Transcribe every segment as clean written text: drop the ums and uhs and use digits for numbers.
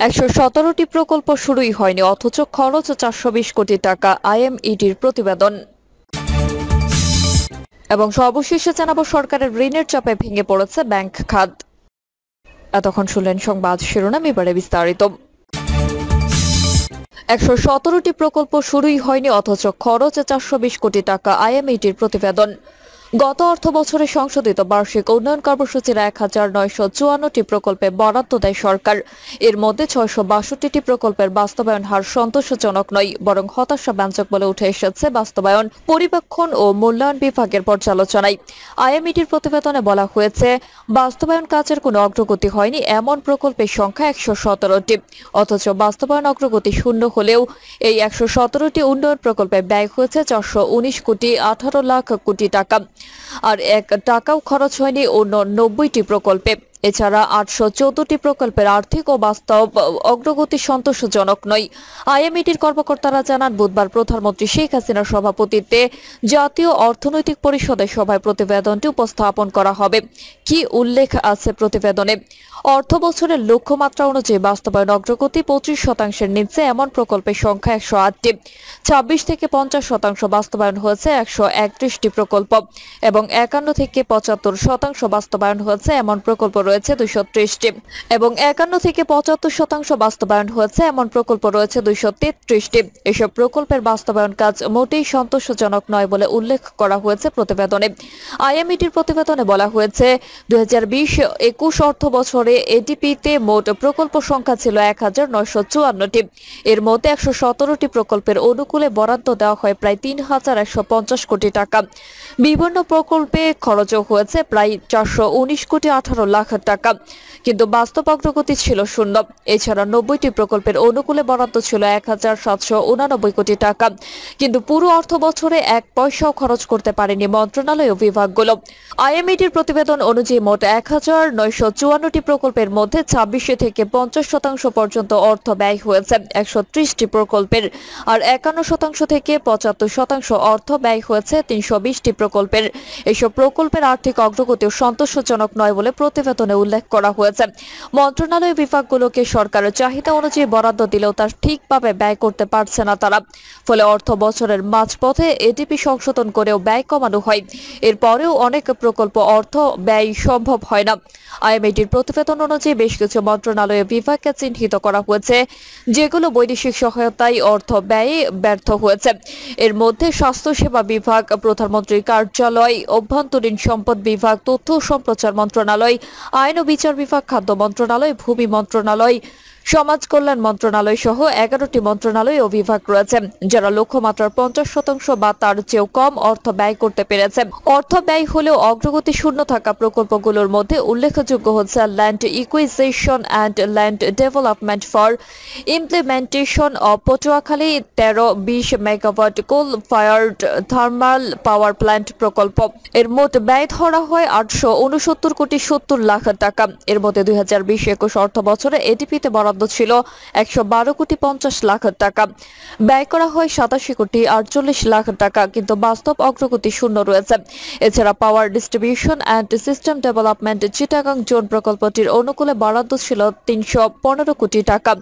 ১১৭টি প্রকল্প শুরুই হয়নি, অথচ খরচ ৪২০ কোটি টাকা, আইএমইডির প্রতিবেদন। এবং সর্বশেষে জানাবো, সরকারের ঋণের চাপে ভেঙে পড়েছে ব্যাংক খাত। এতক্ষণ শুনলেন সংবাদ শিরোনাম, এবারে বিস্তারিত। ১১৭টি প্রকল্প শুরুই হয়নি, অথচ খরচ ৪২০ কোটি টাকা, আইএমইডির প্রতিবেদন। গত অর্থ বছরে সংশোধিত বার্ষিক উন্নয়ন কর্মসূচির ১,৯৫৪টি প্রকল্পে বরাদ্দ দেয় সরকার। এর মধ্যে ৬৬২টি প্রকল্পের বাস্তবায়ন হার সন্তোষজনক নয়, বরং হতাশাব্যঞ্জক বলে উঠে এসেছে বাস্তবায়ন পরিবীক্ষণ ও মূল্যায়ন বিভাগের পর্যালোচনায়। আইএমইডির প্রতিবেদনে বলা হয়েছে, বাস্তবায়ন কাজের কোনো অগ্রগতি হয়নি এমন প্রকল্পের সংখ্যা ১১৭টি, অথচ বাস্তবায়ন অগ্রগতি শূন্য হলেও এই ১১৭টি উন্নয়ন প্রকল্পে ব্যয় হয়েছে ৪১৯ কোটি ১৮ লাখ কোটি টাকা। আর ১ টাকাও খরচ হয়নি অন্য ৯০টি প্রকল্পে। এছাড়া ৮১৪টি প্রকল্পের আর্থিক ও বাস্তব অগ্রগতি সন্তোষজনক নয়। আইএমইডির কর্মকর্তারা জানান, বুধবার প্রধানমন্ত্রী শেখ হাসিনার সভাপতিত্বে জাতীয় অর্থনৈতিক পরিষদের সভায় প্রতিবেদনটি উপস্থাপন করা হবে। কি উল্লেখ আছে প্রতিবেদনে? অর্থ বছরের লক্ষ্যমাত্রা অনুযায়ী বাস্তবায়ন অগ্রগতি ২৫% নিচে এমন প্রকল্পের সংখ্যা ১০৮টি। ২৬ থেকে ৫০% বাস্তবায়ন হয়েছে ১৩১টি প্রকল্প এবং ৫১ থেকে ৭৫% বাস্তবায়ন হয়েছে এমন প্রকল্প রয়েছে ২৩০টি এবং ৫১ থেকে ৭৫% বাস্তবায়ন হয়েছে এমন প্রকল্প রয়েছে ২৩৩টি। এসব প্রকল্পের বাস্তবায়ন কাজ মোটেই সন্তোষজনক নয় বলে উল্লেখ করা হয়েছে প্রতিবেদনে। আইএমইডির প্রতিবেদনে বলা হয়েছে, ২০২০-২১ অর্থ বছরে এডিপিতে মোট প্রকল্প সংখ্যা ছিল ১,৯৫৪টি। এর মধ্যে ১১৭টি প্রকল্পের অনুকূলে বরাদ্দ দেওয়া হয় প্রায় ৩,১৫০ কোটি টাকা। বিভিন্ন প্রকল্পে খরচও হয়েছে প্রায় ৪১৯ কোটি ১৮ লাখ টাকা, কিন্তু বাস্তব অগ্রগতি ছিল শূন্য। এছাড়া ৯০টি প্রকল্পের অনুকূলে বরাদ্দ ছিল ১,৭৮৯ কোটি টাকা, কিন্তু পুরো অর্থ বছরে ১ পয়সাও খরচ করতে পারেনি মন্ত্রণালয় ও বিভাগগুলো। আইএমইডির প্রতিবেদন অনুযায়ী মোট ১,৯৫৪টি প্রকল্পের মধ্যে ২৬ থেকে ৫০% পর্যন্ত অর্থ ব্যয় হয়েছে ১৩০টি প্রকল্পের, আর ৫১% থেকে ৭৫% অর্থ ব্যয় হয়েছে ৩২০টি প্রকল্পের। এসব প্রকল্পের আর্থিক অগ্রগতিও সন্তোষজনক নয় বলে প্রতিবেদনে উল্লেখ করা হয়েছে। মন্ত্রণালয় বিভাগগুলোকে সরকারের চাহিদা অনুযায়ী বরাদ্দ দিলেও তা ঠিকভাবে ব্যয় করতে পারছে না তারা। ফলে অর্থ বছরের মাঝপথে এডিপি সংশোধন করেও ব্যয় কমানো হয়, এরপরেও অনেক প্রকল্প অর্থ ব্যয় সম্ভব হয় না। আইএমইডির প্রতিবেদন অনুযায়ী বেশ কিছু মন্ত্রণালয় বিভাগকে চিহ্নিত করা হয়েছে যেগুলো বৈদেশিক সহায়তায় অর্থ ব্যয়ে ব্যর্থ হয়েছে। এর মধ্যে স্বাস্থ্যসেবা বিভাগ, প্রধানমন্ত্রীর কার্যালয়, অভ্যন্তরীণ সম্পদ বিভাগ, তথ্য ও সম্প্রচার মন্ত্রণালয়, আইন ও বিচার বিভাগ, খাদ্য মন্ত্রণালয়, ভূমি মন্ত্রণালয়, সমাজ কল্যাণ মন্ত্রণালয় সহ ১১টি মন্ত্রণালয় ও বিভাগ রয়েছে, যারা লক্ষ্যমাত্রার ৫০% বা তার চেয়েও কম অর্থ ব্যয় করতে পেরেছে। অর্থ ব্যয় হলেও অগ্রগতি শূন্য থাকা প্রকল্পগুলোর মধ্যে উল্লেখযোগ্য হচ্ছে land acquisition and land development for implementation of Patuakhali ১৩-২০ megawatt coal fired thermal power plant প্রকল্প। এর মোট ব্যয় ধরা হয় ৮৬৯ কোটি ৭০ লাখ টাকা। এর মধ্যে ২০২০-২১ অর্থ বছরে এডিপিতে বরাদ্দ ছিল ১১২ কোটি ৫০ লাখ টাকা। ব্যয় করা হয় ৮৭ কোটি ৪৮ লাখ টাকা, কিন্তু বাস্তব অগ্রগতি শূন্য রয়েছে। এছাড়া power distribution and system development Chittagong zone প্রকল্পটির অনুকূলে বরাদ্দ ছিল ৩১৫ কোটি টাকা।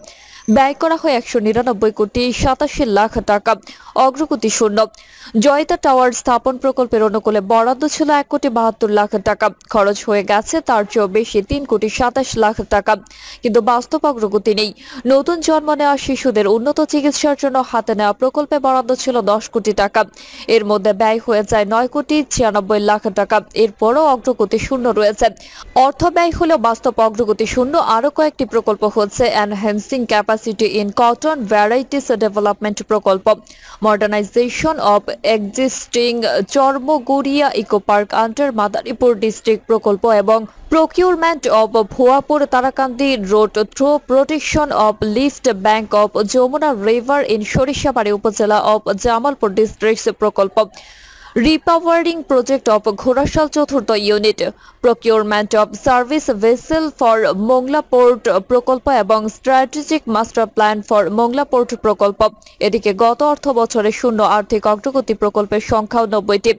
ব্যয় করা হয় ১৯৯ কোটি ৮৭ লাখ টাকা, অগ্রগতি শূন্য। জয়িতা টাওয়ার স্থাপন প্রকল্পের অনুকূলে বরাদ্দ ছিল ১ কোটি ৭২ লাখ টাকা, খরচ হয়ে গেছে তার চেয়েও বেশি ৩ কোটি ২৭ লাখ টাকা, কিন্তু বাস্তব অগ্রগতি নেই। নতুন জন্ম নেওয়া শিশুদের উন্নত চিকিৎসার জন্য হাতে নেওয়া প্রকল্পে বরাদ্দ ছিল ১০ কোটি টাকা। এর মধ্যে ব্যয় হয়ে যায় ৯ কোটি ৯৬ লাখ টাকা, এরপরও অগ্রগতি শূন্য রয়েছে। অর্থ ব্যয় হলেও বাস্তব অগ্রগতি শূন্য। আরও কয়েকটি প্রকল্প হচ্ছে enhancing capacity in cotton varieties development প্রকল্প, modernisation of existing Charmaguria eco park under Madaripur district প্রকল্প এবং procurement of Bhuapur Tarakandi road through protection of left bank of Jamuna river in Sarishabari upazila of Jamalpur district প্রকল্প। রিপাওয়ারিং প্রজেক্ট অফ ঘোড়াশাল চতুর্থ unit, procurement of service vessel for Mongla port প্রকল্প এবং strategic master plan for Mongla port প্রকল্প। এদিকে গত অর্থ বছরে শূন্য আর্থিক অগ্রগতি প্রকল্পের সংখ্যাও 90টি।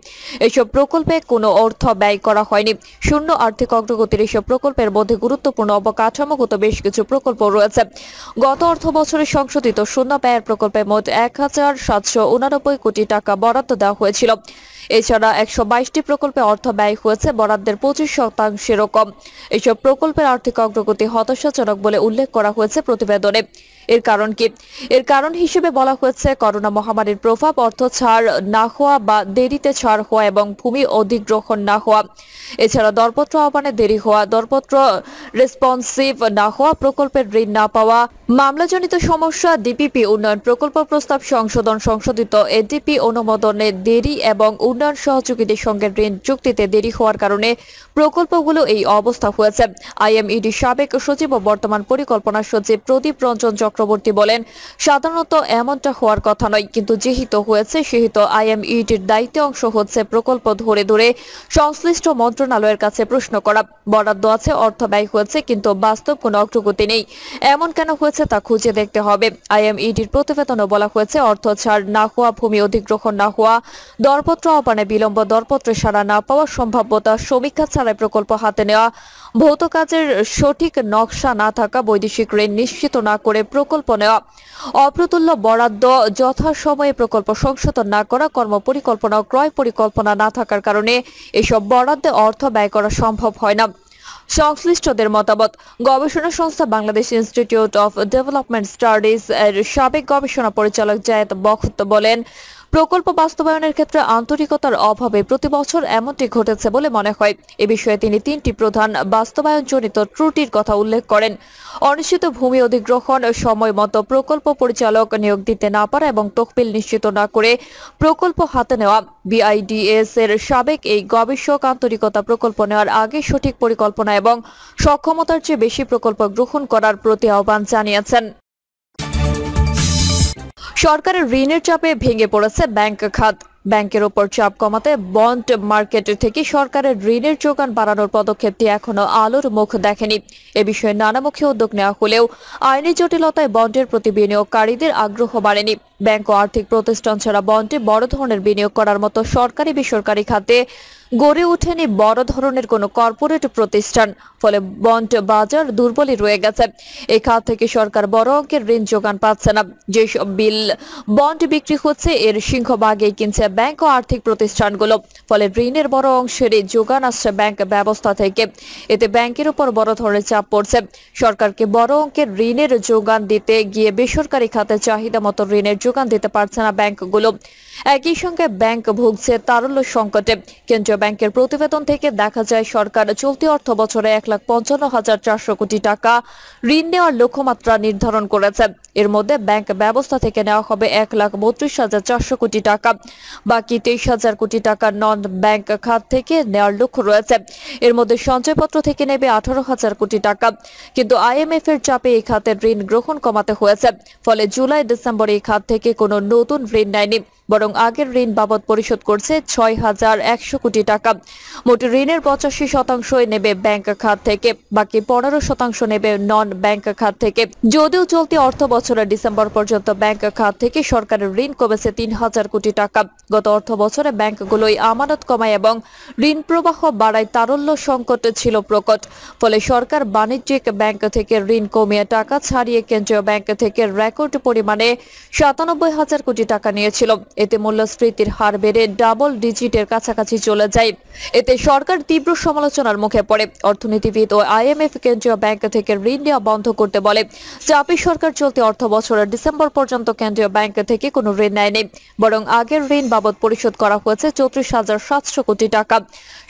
এসব প্রকল্পে কোনো অর্থ ব্যয় করা হয়নি। শূন্য আর্থিক অগ্রগতির এসব প্রকল্পের মধ্যে গুরুত্বপূর্ণ অবকাঠামোগত বেশ কিছু প্রকল্প রয়েছে। গত অর্থ বছরে সংশোধিত শূন্য ব্যয়ের প্রকল্পে মোট 1789 কোটি টাকা বরাদ্দ দেওয়া হয়েছিল। এছাড়া 122টি প্রকল্পে অর্থ ব্যয় হয়েছে বরাদ্দের 25%-এরও কম। এসব প্রকল্পের আর্থিক অগ্রগতি হতাশাজনক বলে উল্লেখ করা হয়েছে প্রতিবেদনে। এর কারণ কি? এর কারণ হিসেবে বলা হয়েছে করোনা মহামারীর প্রভাব, অর্থ ছাড় না হওয়া বা দেরিতে ছাড় হওয়া এবং ভূমি অধিগ্রহণ না হওয়া। এছাড়া দরপত্র আহ্বানে দেরি হওয়া, দরপত্র রেসপন্সিভ না হওয়া, প্রকল্পের ঋণ না পাওয়া, মামলাজনিত সমস্যা, ডিপিপি উন্নয়ন প্রকল্প প্রস্তাব সংশোধন, সংশোধিত এডিপি অনুমোদনে দেরি এবং উন্নয়ন সহযোগীদের সঙ্গে ঋণ চুক্তিতে দেরি হওয়ার কারণে প্রকল্পগুলো এই অবস্থা হয়েছে। আইএমইডি সাবেক সচিব ও বর্তমান পরিকল্পনা সচিব প্রদীপ রঞ্জন চক্রবর্তী বলেন, সাধারণত এমনটা হওয়ার কথা নয়, কিন্তু যেহেতু হয়েছে সেহেতু আইএমইডির দায়িত্ব অংশ হচ্ছে প্রকল্প ধরে ধরে সংশ্লিষ্ট মন্ত্রণালয়ের কাছে প্রশ্ন করা। বরাদ্দ আছে, অর্থ ব্যয় হয়েছে, কিন্তু বাস্তব কোনো অগ্রগতি নেই। এমন কেন হয়েছে তা খুঁজে দেখতে হবে। আইএমইডির প্রতিবেদনে বলা হয়েছে অর্থ ছাড় না হওয়া, ভূমি অধিগ্রহণ না হওয়া, দরপত্র আহ্বানে বিলম্ব, দরপত্র সাড়া না পাওয়া, সম্ভাব্যতা সমীক্ষা ছাড়াই প্রকল্প হাতে নেওয়া, ভৌত কাজের সঠিক নকশা না থাকা, বৈদেশিক ঋণ নিশ্চিত না করে প্রকল্প নেওয়া, অপ্রতুল্য বরাদ্দ, যথাসময়ে প্রকল্প সংশোধন না করা, কর্মপরিকল্পনা ও ক্রয় পরিকল্পনা না থাকার কারণে এসব বরাদ্দে অর্থ ব্যয় করা সম্ভব হয় না। সংশ্লিষ্টদের মতামত, গবেষণা সংস্থা Bangladesh institute of development studies এর সাবেক গবেষণা পরিচালক জায়েদ বখত বলেন, প্রকল্প বাস্তবায়নের ক্ষেত্রে আন্তরিকতার অভাবে প্রতি বছর এমনটি ঘটেছে বলে মনে হয়। এ বিষয়ে তিনি 3টি প্রধান বাস্তবায়নজনিত ত্রুটির কথা উল্লেখ করেন। অনিশ্চিত ভূমি অধিগ্রহণ, সময় মতো প্রকল্প পরিচালক নিয়োগ দিতে না পারা এবং তহবিল নিশ্চিত না করে প্রকল্প হাতে নেওয়া। বিআইডিএস এর সাবেক এই গবেষক আন্তরিকতা প্রকল্প নেওয়ার আগে সঠিক পরিকল্পনা এবং সক্ষমতার চেয়ে বেশি প্রকল্প গ্রহণ করার প্রতি আহ্বান জানিয়েছেন। সরকারের ঋণের চাপে ভেঙে পড়েছে ব্যাংক খাত। ব্যাংকের উপর চাপ কমাতে বন্ড মার্কেট থেকে সরকারের ঋণের যোগান বাড়ানোর পদক্ষেপটি এখনো আলোর মুখ দেখেনি। এ বিষয়ে নানামুখী উদ্যোগ নেওয়া হলেও আইনি জটিলতায় বন্ডের প্রতি বিনিয়োগকারীদের আগ্রহ বাড়েনি। ব্যাংক ও আর্থিক প্রতিষ্ঠান ছাড়া বন্ডে বড় ধরনের বিনিয়োগ করার মতো সরকারি বেসরকারি খাতে গড়ে ওঠেনি বড় ধরনের কোনো কর্পোরেট প্রতিষ্ঠান। ফলে বন্ড বাজার দুর্বলই রয়ে গেছে। এই খাত থেকে সরকার বড় অঙ্কের ঋণ যোগান পাচ্ছে না। যেসব বিল বন্ড বিক্রি হচ্ছে এর সিংহভাগই কিনছে ব্যাংক ও আর্থিক প্রতিষ্ঠানগুলো। ফলে ঋণের বড় অংশেরই যোগান আসছে ব্যাংক ব্যবস্থা থেকে। এতে ব্যাংকের উপর বড় ধরনের চাপ পড়ছে। সরকারকে বড় অঙ্কের ঋণের যোগান দিতে গিয়ে বেসরকারি খাতে চাহিদা মতো ঋণের যোগান দিতে পারছে না ব্যাংকগুলো। একই সঙ্গে ব্যাংক ভুগছে তারল্য সংকটে। কেন্দ্রীয় ব্যাংকের প্রতিবেদন থেকে দেখা যায় সরকার চলতি অর্থ বছরে 1,55,400 কোটি টাকা ঋণ নেওয়ার লক্ষ্যমাত্রা নির্ধারণ করেছে। এর মধ্যে ব্যাংক ব্যবস্থা থেকে নেওয়া হবে 1,32,400 কোটি টাকা। বাকি 23,000 কোটি টাকা নন ব্যাংক খাত থেকে নেওয়ার লক্ষ্য রয়েছে। এর মধ্যে সঞ্চয়পত্র থেকে নেবে 18,000 কোটি টাকা। কিন্তু আইএমএফ এর চাপে এই খাতের ঋণ গ্রহণ কমাতে হয়েছে। ফলে জুলাই ডিসেম্বর এই খাত থেকে কোনো নতুন ঋণ নেয়নি, বরং আগের ঋণ বাবদ পরিশোধ করছে 6,100 কোটি টাকা। মোট ঋণের 85% নেবে ব্যাংক খাত থেকে, বাকি 15% নেবে নন ব্যাংক খাত থেকে। যদিও চলতি অর্থ বছরের ডিসেম্বর পর্যন্ত ব্যাংক খাত থেকে সরকারের ঋণ কমেছে 3,000 কোটি টাকা। গত অর্থ বছরে ব্যাংকগুলোই আমানত কমায় এবং ঋণ প্রবাহ বাড়ায়। তারল্য সংকট ছিল প্রকট। ফলে সরকার বাণিজ্যিক ব্যাংক থেকে ঋণ কমিয়ে টাকা ছাড়িয়ে কেন্দ্রীয় ব্যাংক থেকে রেকর্ড পরিমাণে 97,000 কোটি টাকা নিয়েছিল। এতে মূল্যস্ফীতির হার বেড়ে ডাবল ডিজিটের কাছাকাছি চলে যায়। এতে সরকার তীব্র সমালোচনার মুখে পড়ে। অর্থনীতিবিদ ও আইএমএফ কেন্দ্রীয় ব্যাংক থেকে ঋণ নেওয়া বন্ধ করতে বলে। চাপে সরকার চলতি অর্থ বছরের ডিসেম্বর পর্যন্ত কেন্দ্রীয় ব্যাংক থেকে কোনো ঋণ নেয়নি, বরং আগের ঋণ বাবদ পরিশোধ করা হয়েছে 34,700 কোটি টাকা।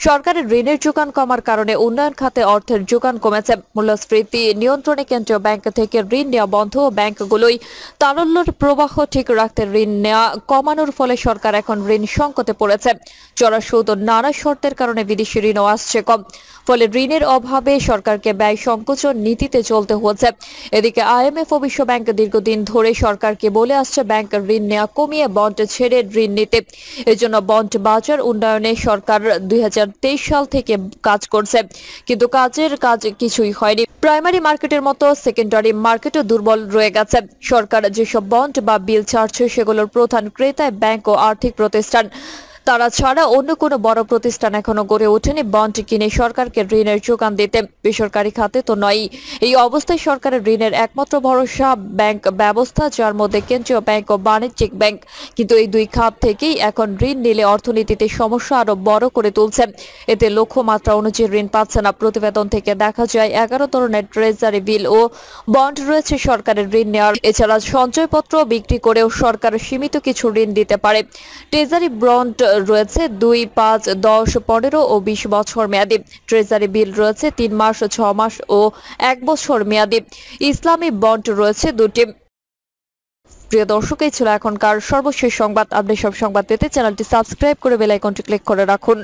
সরকারের ঋণের যোগান কমার কারণে উন্নয়ন খাতে অর্থের যোগান কমেছে। মূল্যস্ফীতি নিয়ন্ত্রণে কেন্দ্রীয় ব্যাংক থেকে ঋণ নেওয়া বন্ধ ও ব্যাংকগুলোই তারল্যের প্রবাহ ঠিক রাখতে ঋণ নেওয়া কমানোর বাড়ানোর ফলে সরকার এখন ঋণ সংকটে পড়েছে। চড়া সুদ ও নানা শর্তের কারণে বিদেশি ঋণও আসছে কম, ফলে ঋণের অভাবে সরকারকে ব্যয় সংকোচন নীতিতে চলতে হচ্ছে। এদিকে আইএমএফ ও বিশ্ব ব্যাংক দীর্ঘদিন ধরে সরকারকে বলে আসছে ব্যাংক ঋণ নেওয়া কমিয়ে বন্ড ছেড়ে ঋণ নিতে। এজন্য বন্ড বাজার উন্নয়নে সরকার 2023 সাল থেকে কাজ করছে, কিন্তু কাজ কিছুই হয়নি। প্রাইমারি মার্কেটের মতো সেকেন্ডারি মার্কেটও দুর্বল রয়ে গেছে। সরকার যেসব বন্ড বা বিল ছাড়ছে সেগুলোর প্রধান ক্রেতা ব্যাংক ও আর্থিক প্রতিষ্ঠান। তারা ছাড়া অন্য কোনো বড় প্রতিষ্ঠান এখনো গড়ে ওঠেনি বন্ড কিনে সরকারকে ঋণের যোগান দিতে। বেসরকারি খাতে তো নয়ই। এই অবস্থায় সরকারের ঋণের একমাত্র ভরসা ব্যাংক ব্যবস্থা, যার মধ্যে কেন্দ্রীয় ব্যাংক ও বাণিজ্যিক ব্যাংক। কিন্তু এই দুই খাত থেকেই এখন ঋণ নিলে অর্থনীতিতে সমস্যা আরো বড় করে তুলছে। এতে লক্ষ্যমাত্রা অনুযায়ী ঋণ পাচ্ছে না। প্রতিবেদন থেকে দেখা যায় 11 ধরনের ট্রেজারি বিল ও বন্ড রয়েছে সরকারের ঋণ নেওয়ার। এছাড়া সঞ্চয়পত্র বিক্রি করেও সরকার সীমিত কিছু ঋণ দিতে পারে। ট্রেজারি বন্ড রয়েছে 2, 5, 10, 15 ও 20 বছর মেয়াদী। ট্রেজারি বিল রয়েছে 3 মাস, 6 মাস ও 1 বছর মেয়াদী। ইসলামী বন্ড রয়েছে 2টি। প্রিয় দর্শক, এই ছিল এখনকার সর্বশেষ সংবাদ। আপনি সব সংবাদ পেতে চ্যানেলটি সাবস্ক্রাইব করে বেল আইকনটি ক্লিক করে রাখুন।